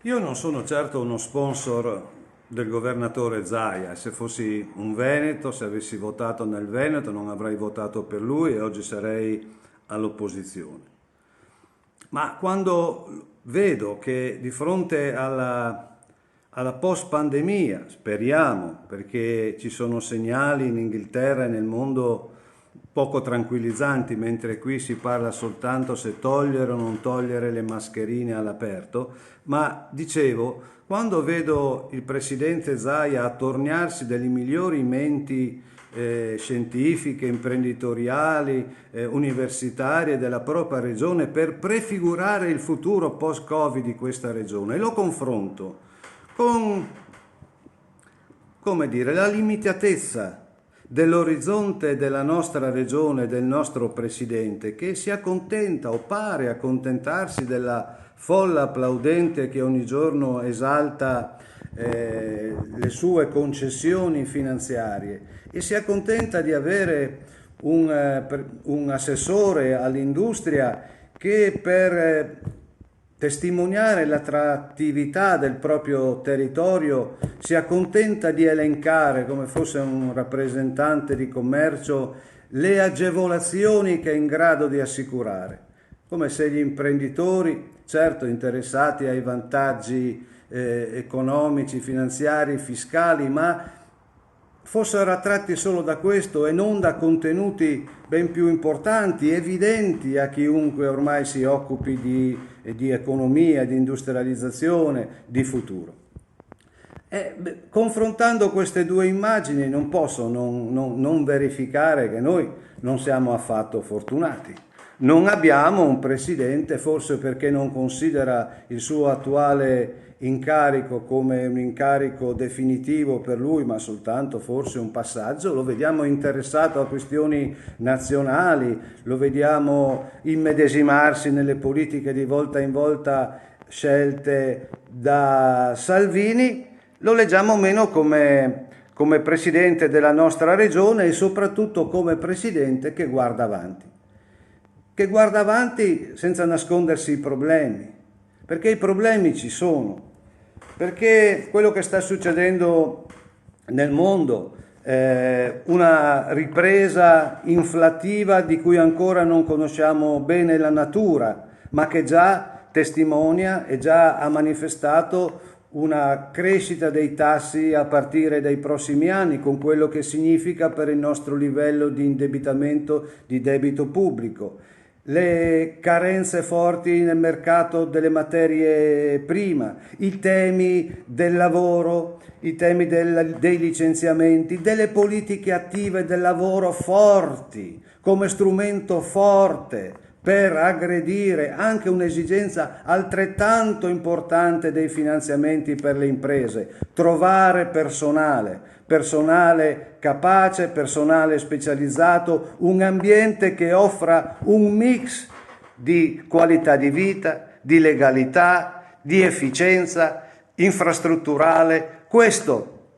Io non sono certo uno sponsor del governatore Zaia. Se fossi un Veneto, se avessi votato nel Veneto, non avrei votato per lui e oggi sarei all'opposizione. Ma quando vedo che di fronte alla post-pandemia, speriamo, perché ci sono segnali in Inghilterra e nel mondo poco tranquillizzanti, mentre qui si parla soltanto se togliere o non togliere le mascherine all'aperto, ma dicevo, quando vedo il presidente Zaia attorniarsi delle migliori menti scientifiche, imprenditoriali, universitarie della propria regione per prefigurare il futuro post-Covid di questa regione, e lo confronto con, come dire, la limitatezza dell'orizzonte della nostra regione, del nostro presidente, che si accontenta o pare accontentarsi della folla applaudente che ogni giorno esalta le sue concessioni finanziarie e si accontenta di avere un assessore all'industria che per testimoniare l'attrattività del proprio territorio si accontenta di elencare, come fosse un rappresentante di commercio, le agevolazioni che è in grado di assicurare, come se gli imprenditori, certo interessati ai vantaggi economici, finanziari, fiscali, ma fossero attratti solo da questo e non da contenuti ben più importanti, evidenti a chiunque ormai si occupi di economia, di industrializzazione, di futuro. Confrontando queste due immagini non posso non verificare che noi non siamo affatto fortunati. Non abbiamo un presidente, forse perché non considera il suo attuale incarico come un incarico definitivo per lui, ma soltanto forse un passaggio. Lo vediamo interessato a questioni nazionali, lo vediamo immedesimarsi nelle politiche di volta in volta scelte da Salvini. Lo leggiamo meno come presidente della nostra regione e soprattutto come presidente che guarda avanti senza nascondersi i problemi, perché i problemi ci sono, perché quello che sta succedendo nel mondo, una ripresa inflattiva di cui ancora non conosciamo bene la natura, ma che già testimonia e già ha manifestato una crescita dei tassi a partire dai prossimi anni, con quello che significa per il nostro livello di indebitamento di debito pubblico, le carenze forti nel mercato delle materie prime, i temi del lavoro, i temi dei licenziamenti, delle politiche attive del lavoro forti, come strumento forte per aggredire anche un'esigenza altrettanto importante dei finanziamenti per le imprese: trovare personale capace, personale specializzato, un ambiente che offra un mix di qualità di vita, di legalità, di efficienza infrastrutturale. Questo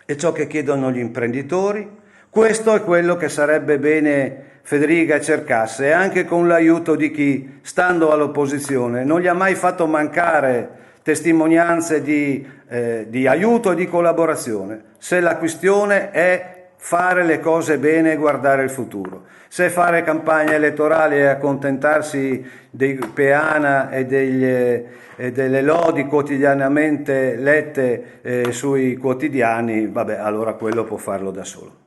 è ciò che chiedono gli imprenditori, questo è quello che sarebbe bene Federica cercasse, anche con l'aiuto di chi, stando all'opposizione, non gli ha mai fatto mancare testimonianze di aiuto e di collaborazione. Se la questione è fare le cose bene e guardare il futuro, se fare campagna elettorale e accontentarsi dei peana e delle lodi quotidianamente lette sui quotidiani, vabbè, allora quello può farlo da solo.